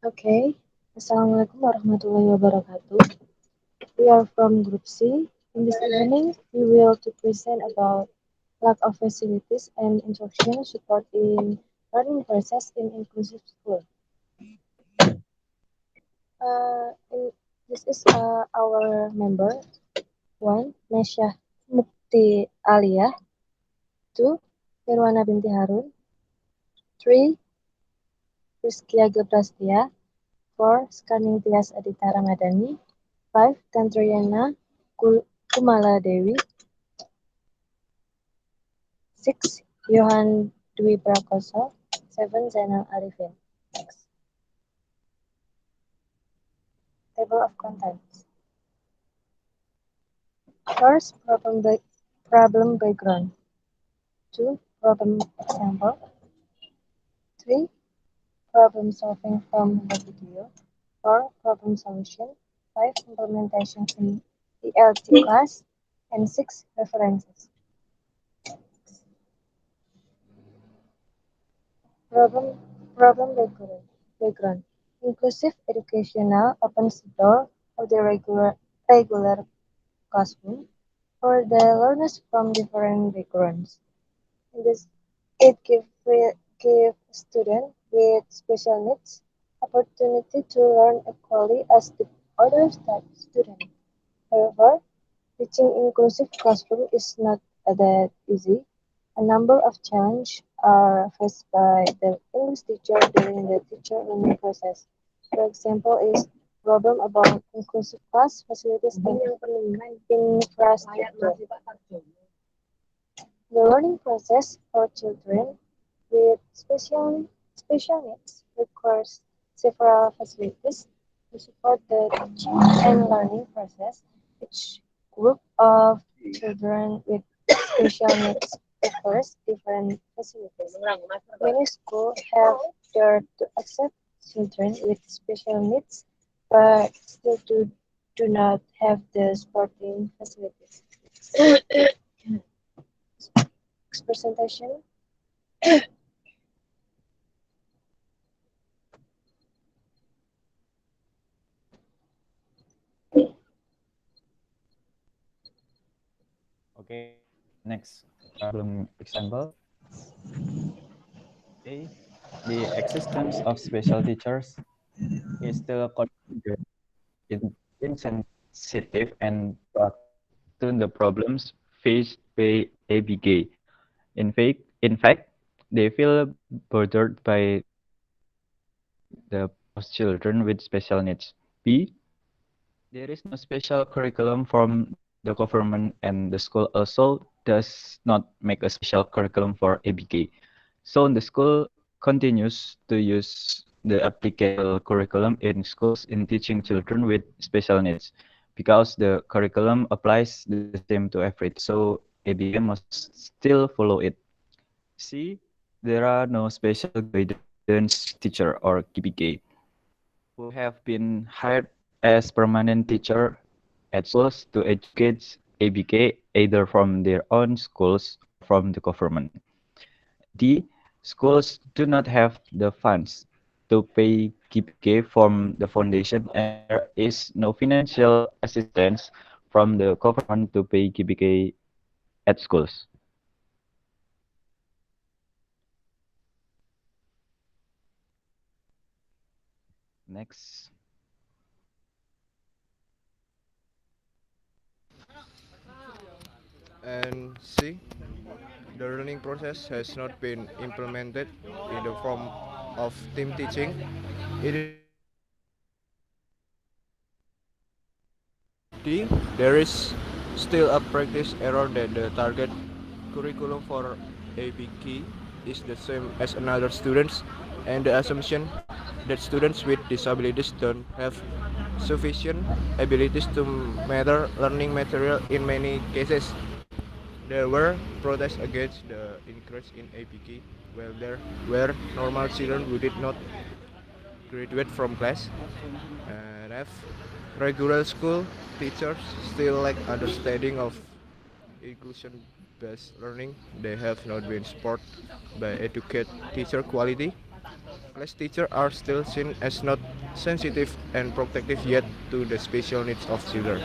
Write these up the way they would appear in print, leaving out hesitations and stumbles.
Okay. Assalamualaikum warahmatullahi wabarakatuh. We are from Group C. In this evening, we will to present about lack of facilities and instructional support in learning process in inclusive school. This is our member. One, Mesha Mukti Alia. Two, Nirwana Binti Harun. Three, Rizkia Geprastia. Four, Skarning Tias Adita Ramadhani. Five, Tantrayana Kumala Dewi. Six, Johan Dwi Prakoso. Seven, Zainal Arifin. Next. Table of contents. First, problem background. Two, problem example. Three, problem solving from the video. Four, problem solution. Five, implementation in ELT class. And six, references. Problem, problem background. Inclusive educational opens the door of the regular classroom for the learners from different backgrounds. This, it gives students with special needs opportunity to learn equally as the other students. However, teaching inclusive classroom is not that easy. A number of challenges are faced by the English teacher during the teacher learning process. For example, is problem about inclusive class facilities and infrastructure. The learning process for children with special needs requires several facilities to support the teaching and learning process. Each group of children with special needs offers different facilities. Many schools have dared to accept children with special needs, but still do not have the supporting facilities. Presentation. Okay, next problem example. A. The existence of special teachers is still considered insensitive and proactive to the problems faced by ABK. In fact, they feel burdened by the of children with special needs. B. There is no special curriculum from the government, and the school also does not make a special curriculum for ABK. So the school continues to use the applicable curriculum in schools in teaching children with special needs because the curriculum applies the same to everything. So ABK must still follow it. C. There are no special guidance teacher or KPK who have been hired as permanent teacher at schools to educate ABK either from their own schools or from the government. D. Schools do not have the funds to pay KPK from the foundation, and there is no financial assistance from the government to pay KPK at schools. Next. And C. The learning process has not been implemented in the form of team teaching. It is D. There is still a practice error that the target curriculum for ABK is the same as another students, and the assumption that students with disabilities don't have sufficient abilities to matter learning material in many cases. There were protests against the increase in APK, while there were normal children who did not graduate from class. And F. Regular school teachers still lack understanding of inclusion-based learning. They have not been supported by educate teacher quality. Class teachers are still seen as not sensitive and protective yet to the special needs of children.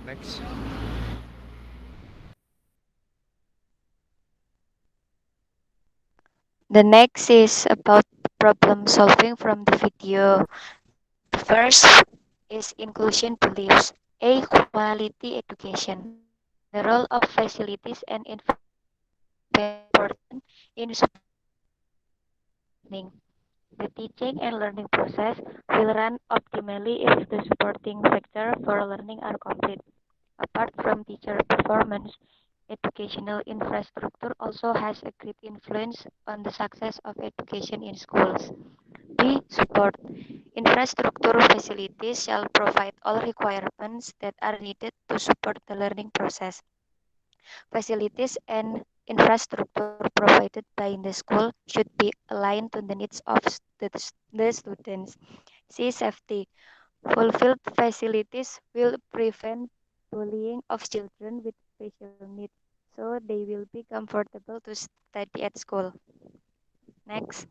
Next. The next is about problem solving from the video. The first is inclusion beliefs, a quality education. The role of facilities and infrastructure is very important in supporting learning. The teaching and learning process will run optimally if the supporting factor for learning are complete. Apart from teacher performance, educational infrastructure also has a great influence on the success of education in schools. B. Support. Infrastructure facilities shall provide all requirements that are needed to support the learning process. Facilities and infrastructure provided by the school should be aligned to the needs of the students. C. Safety. Fulfilled facilities will prevent bullying of children with special needs, so they will be comfortable to study at school. Next,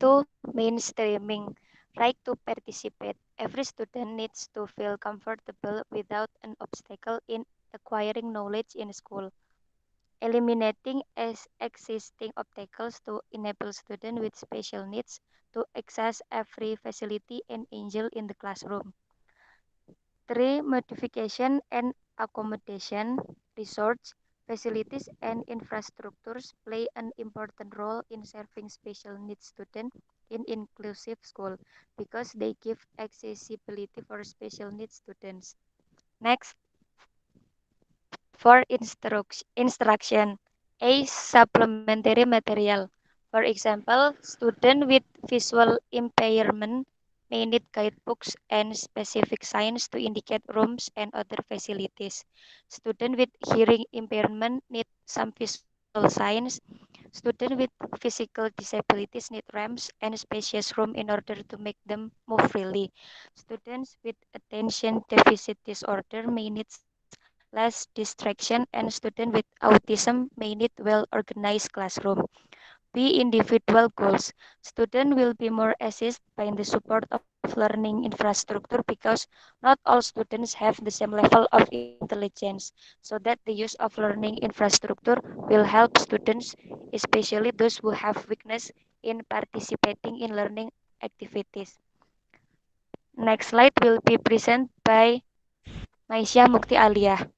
two mainstreaming. Right to participate. Every student needs to feel comfortable without an obstacle in acquiring knowledge in school. Eliminating existing obstacles to enable students with special needs to access every facility and enjoy in the classroom. 3. Modification and accommodation. Resource, facilities, and infrastructures play an important role in serving special needs students in inclusive school because they give accessibility for special needs students. Next, for instruction, a supplementary material. For example, students with visual impairment may need guidebooks and specific signs to indicate rooms and other facilities. Students with hearing impairment need some visual signs. Students with physical disabilities need ramps and spacious room in order to make them move freely. Students with attention deficit disorder may need less distraction, and students with autism may need well-organized classroom. B. Individual goals. Students will be more assisted by the support of learning infrastructure because not all students have the same level of intelligence, so that the use of learning infrastructure will help students, especially those who have weakness in participating in learning activities. Next slide will be presented by Maisha Mukti Alia.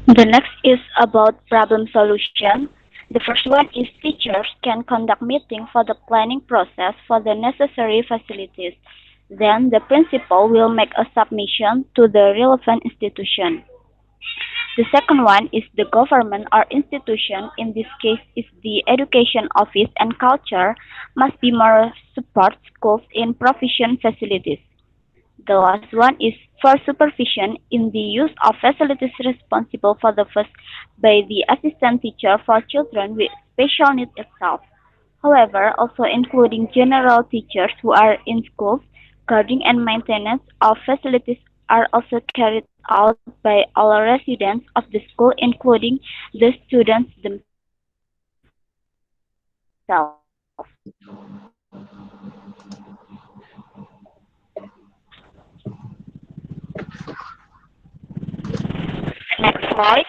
The next is about problem solution. The first one is teachers can conduct meeting for the planning process for the necessary facilities. Then the principal will make a submission to the relevant institution. The second one is the government or institution, in this case is the education office and culture, must be more support schools in provision facilities. The last one is for supervision in the use of facilities responsible for the first by the assistant teacher for children with special needs itself. However, also including general teachers who are in schools, guarding and maintenance of facilities are also carried out by all residents of the school, including the students themselves. Next slide.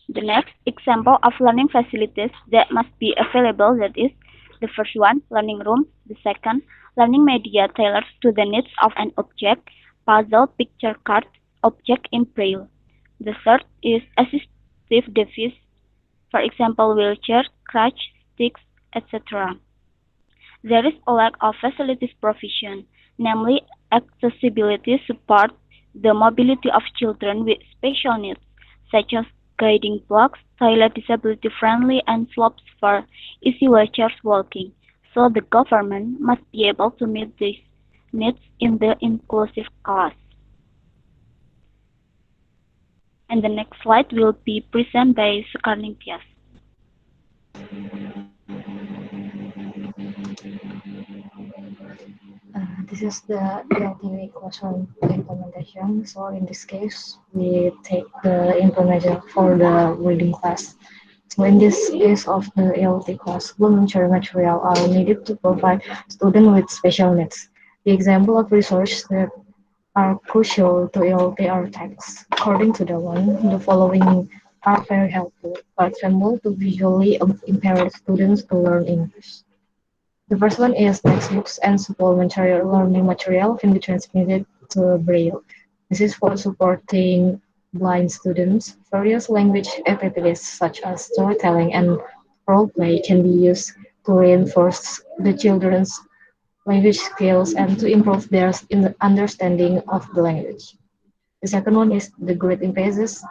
The next example of learning facilities that must be available, that is the first one, learning room. The second, learning media tailored to the needs of an object, puzzle, picture card, object in braille. The third is assistive device, for example, wheelchair, crutch, sticks, etc. There is a lack of facilities provision, namely accessibility support the mobility of children with special needs, such as guiding blocks, toilet disability friendly, and slopes for easy wheelchairs walking. So the government must be able to meet these needs in the inclusive class. And the next slide will be presented by Sukarning Tias. This This is the ELT Classroom Implementation. So in this case, we take the implementation for the reading class. So in this case of the ELT class, voluntary material are needed to provide students with special needs. The example of resources that are crucial to ELT are texts. According to the one, the following are very helpful. For example, to visually impaired students to learn English. The first one is textbooks and supplementary learning material can be transmitted to Braille. This is for supporting blind students. Various language activities such as storytelling and role play can be used to reinforce the children's language skills and to improve their understanding of the language. The second one is the great emphasis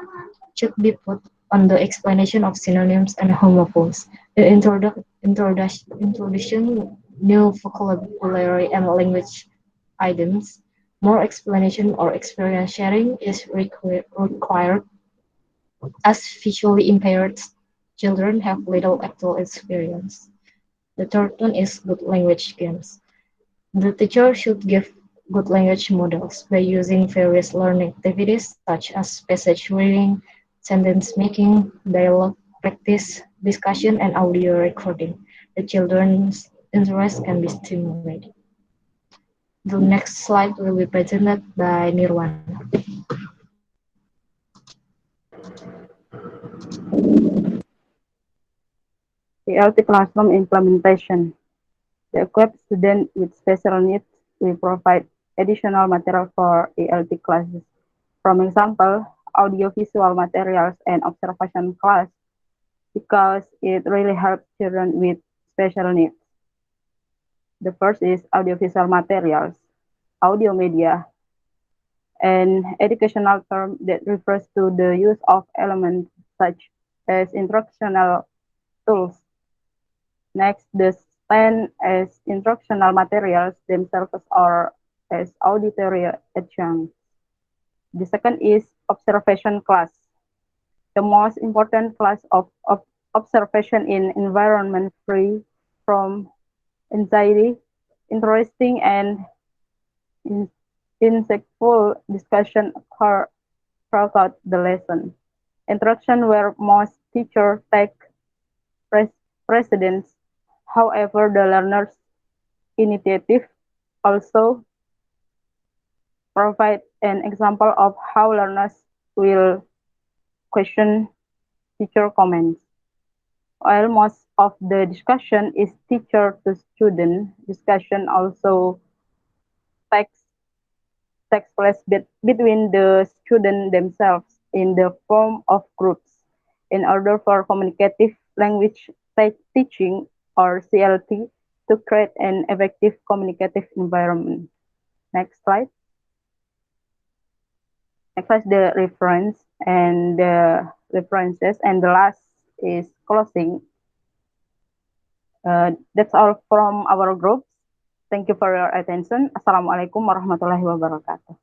should be put on the explanation of synonyms and homophones. The introduction new vocabulary and language items. More explanation or experience sharing is required as visually impaired children have little actual experience. The third one is good language games. The teacher should give good language models by using various learning activities such as passage reading, sentence making, dialogue practice, discussion, and audio recording. The children's interest can be stimulated. The next slide will be presented by Nirwana. ELT Classroom Implementation. To equip students with special needs, we provide additional material for ELT classes. From example, audiovisual materials and observation class because it really helps children with special needs. The first is audiovisual materials, audio media, an educational term that refers to the use of elements such as instructional tools. Next, the stand as instructional materials themselves or as auditory adjuncts. The second is observation class, the most important class of observation in environment free from anxiety, interesting and in, insightful discussion occur throughout the lesson. Interaction where most teachers take precedence. However, the learner's initiative also provide an example of how learners will question teacher comments. While most of the discussion is teacher to student, discussion also takes, takes place between the students themselves in the form of groups in order for communicative language teaching or CLT to create an effective communicative environment. Next slide. Next is the reference and the references, and the last is closing. That's all from our groups. Thank you for your attention. Assalamualaikum warahmatullahi wabarakatuh.